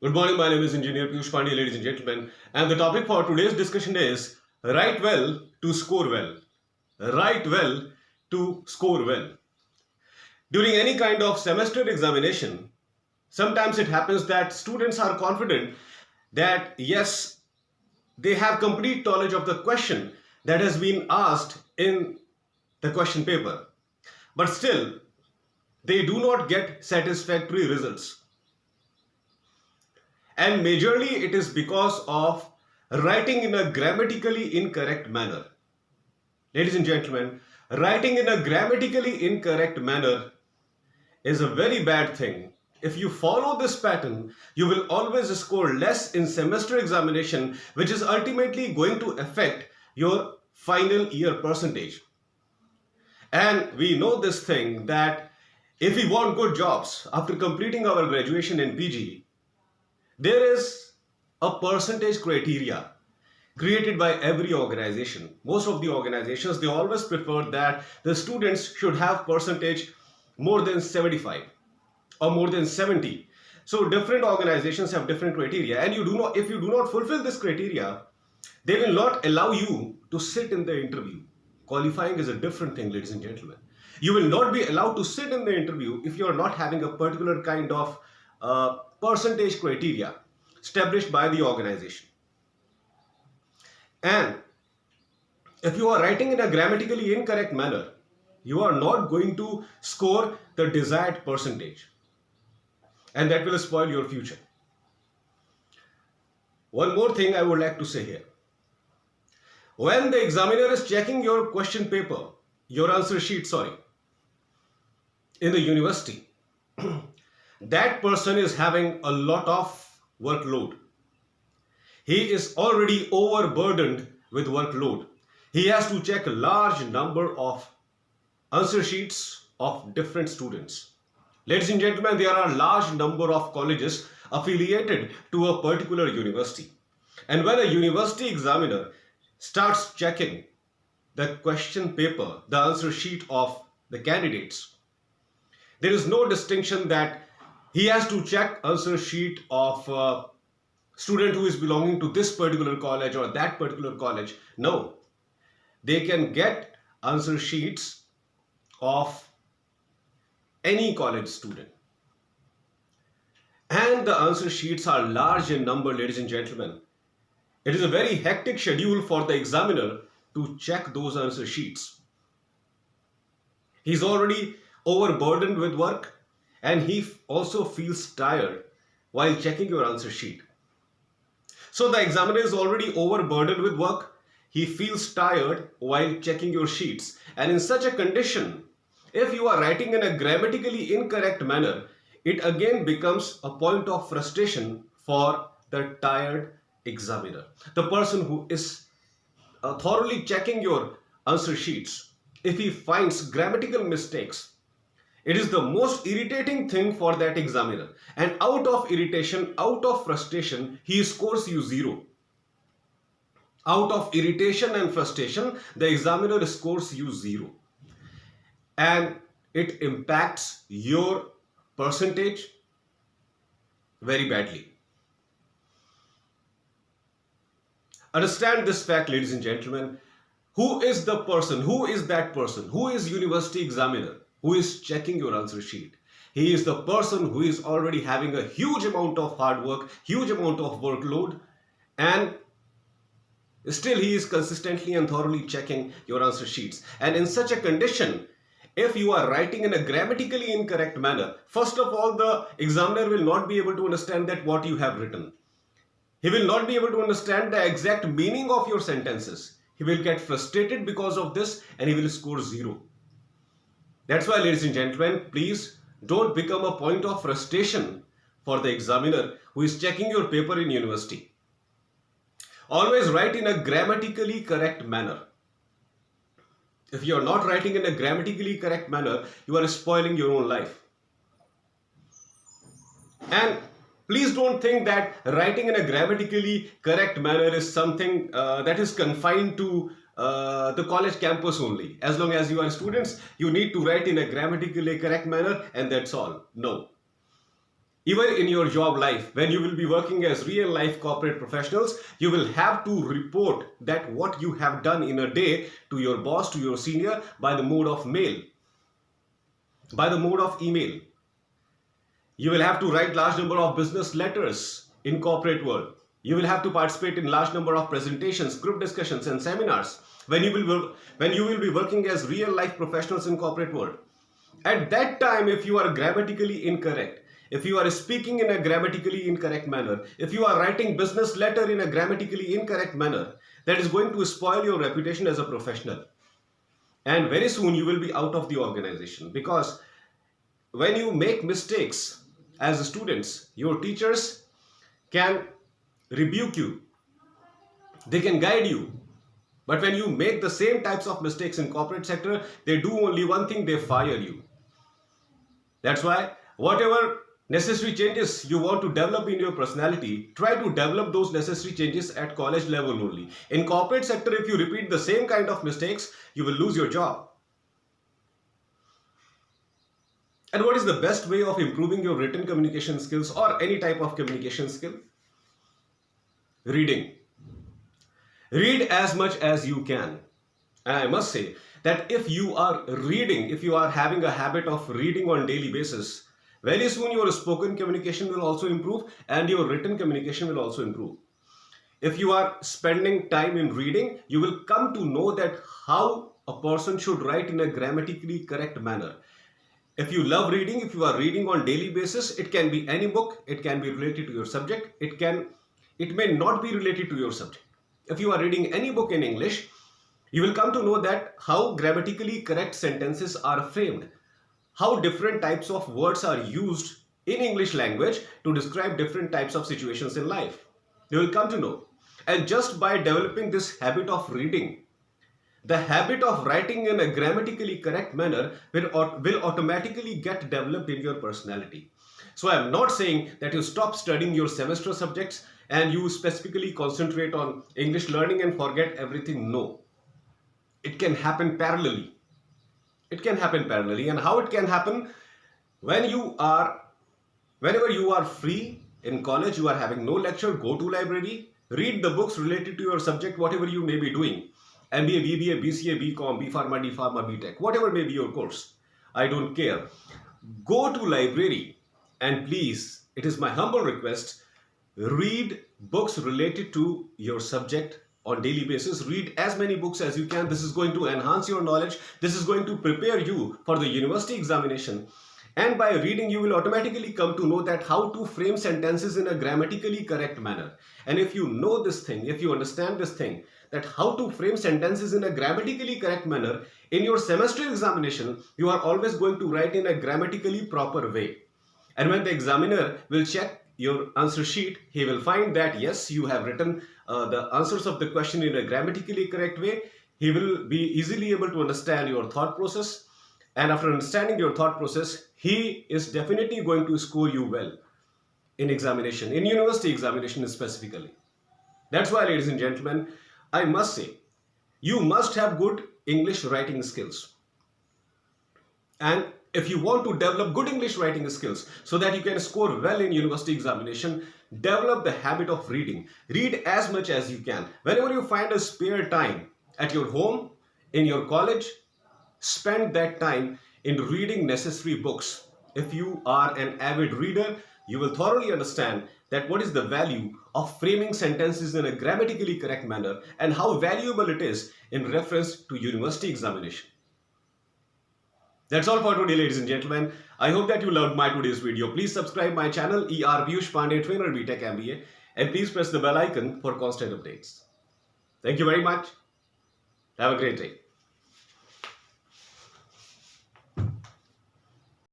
Good morning, my name is Engineer Piyush Pandey, ladies and gentlemen, and the topic for today's discussion is write well to score well. Write well to score well. During any kind of semester examination, sometimes it happens that students are confident that yes, they have complete knowledge of the question that has been asked in the question paper, but still they do not get satisfactory results. And majorly it is because of writing in a grammatically incorrect manner. Ladies and gentlemen, writing in a grammatically incorrect manner is a very bad thing. If you follow this pattern, you will always score less in semester examination, which is ultimately going to affect your final year percentage. And we know this thing that if we want good jobs after completing our graduation in PG, there is a percentage criteria created by every organization. Most of the organizations, they always prefer that the students should have percentage more than 75 or more than 70. So different organizations have different criteria, and if you do not fulfill this criteria, they will not allow you to sit in the interview. Qualifying is a different thing, ladies and gentlemen. You will not be allowed to sit in the interview if you are not having a particular kind of percentage criteria established by the organization. And if you are writing in a grammatically incorrect manner, you are not going to score the desired percentage, and that will spoil your future. One more thing I would like to say here. When the examiner is checking your question paper, your answer sheet, in the university, that person is having a lot of workload. He is already overburdened with workload. He has to check a large number of answer sheets of different students. Ladies and gentlemen, there are a large number of colleges affiliated to a particular university. And when a university examiner starts checking the question paper, the answer sheet of the candidates, there is no distinction that he has to check answer sheet of a student who is belonging to this particular college or that particular college. No, they can get answer sheets of any college student. And the answer sheets are large in number, ladies and gentlemen. It is a very hectic schedule for the examiner to check those answer sheets. He's already overburdened with work, and he also feels tired while checking your answer sheet. So the examiner is already overburdened with work. He feels tired while checking your sheets. And in such a condition, if you are writing in a grammatically incorrect manner, it again becomes a point of frustration for the tired examiner. The person who is thoroughly checking your answer sheets, if he finds grammatical mistakes, it is the most irritating thing for that examiner. And out of irritation, out of frustration, he scores you 0. Out of irritation and frustration, the examiner scores you 0. And it impacts your percentage very badly. Understand this fact, ladies and gentlemen. Who is the person? Who is that person? Who is university examiner who is checking your answer sheet? He is the person who is already having a huge amount of hard work, huge amount of workload, and still he is consistently and thoroughly checking your answer sheets. And in such a condition, if you are writing in a grammatically incorrect manner, first of all, the examiner will not be able to understand that what you have written. He will not be able to understand the exact meaning of your sentences. He will get frustrated because of this, and he will score 0. That's why, ladies and gentlemen, please don't become a point of frustration for the examiner who is checking your paper in university. Always write in a grammatically correct manner. If you are not writing in a grammatically correct manner, you are spoiling your own life. And please don't think that writing in a grammatically correct manner is something that is confined to the college campus only. As long as you are students, you need to write in a grammatically correct manner, and that's all. No. Even in your job life, when you will be working as real life corporate professionals, you will have to report that what you have done in a day to your boss, to your senior, by the mode of mail, by the mode of email. You will have to write large number of business letters in corporate world. You will have to participate in large number of presentations, group discussions and seminars when you will be working as real life professionals in corporate world. At that time, if you are grammatically incorrect, if you are speaking in a grammatically incorrect manner, if you are writing business letter in a grammatically incorrect manner, that is going to spoil your reputation as a professional. And very soon you will be out of the organization, because when you make mistakes as students, your teachers can rebuke you, they can guide you. But when you make the same types of mistakes in corporate sector, they do only one thing: they fire you. That's why whatever necessary changes you want to develop in your personality, try to develop those necessary changes at college level only. In corporate sector, if you repeat the same kind of mistakes, you will lose your job. And what is the best way of improving your written communication skills or any type of communication skill? Reading. Read as much as you can. And I must say that if you are reading, if you are having a habit of reading on daily basis, very soon your spoken communication will also improve and your written communication will also improve. If you are spending time in reading, you will come to know that how a person should write in a grammatically correct manner. If you love reading, if you are reading on daily basis, it can be any book, it can be related to your subject, it may not be related to your subject. If you are reading any book in English, you will come to know that how grammatically correct sentences are framed, how different types of words are used in English language to describe different types of situations in life. You will come to know. And just by developing this habit of reading, the habit of writing in a grammatically correct manner will automatically get developed in your personality. So I am not saying that you stop studying your semester subjects and you specifically concentrate on English learning and forget everything. No. It can happen parallelly. It can happen parallelly. And how it can happen? Whenever you are free in college, you are having no lecture, go to library, read the books related to your subject, whatever you may be doing. MBA, BBA, BCA, BCom, B Pharma, D Pharma, BTech, whatever may be your course. I don't care. Go to library and please, it is my humble request, read books related to your subject on daily basis. Read as many books as you can. This is going to enhance your knowledge. This is going to prepare you for the university examination. And by reading, you will automatically come to know that how to frame sentences in a grammatically correct manner. And if you know this thing, if you understand this thing, that how to frame sentences in a grammatically correct manner, in your semester examination, you are always going to write in a grammatically proper way. And when the examiner will check your answer sheet, he will find that yes, you have written the answers of the question in a grammatically correct way. He will be easily able to understand your thought process. And after understanding your thought process, he is definitely going to score you well in examination, in university examination specifically. That's why, ladies and gentlemen, I must say, you must have good English writing skills. And if you want to develop good English writing skills so that you can score well in university examination, develop the habit of reading. Read as much as you can. Whenever you find a spare time at your home, in your college, spend that time in reading necessary books. If you are an avid reader, you will thoroughly understand that what is the value of framing sentences in a grammatically correct manner and how valuable it is in reference to university examination. That's all for today, ladies and gentlemen. I hope that you loved my today's video. Please subscribe my channel, ER Piyush Pandey, Trainer BTech MBA, and please press the bell icon for constant updates. Thank you very much. Have a great day.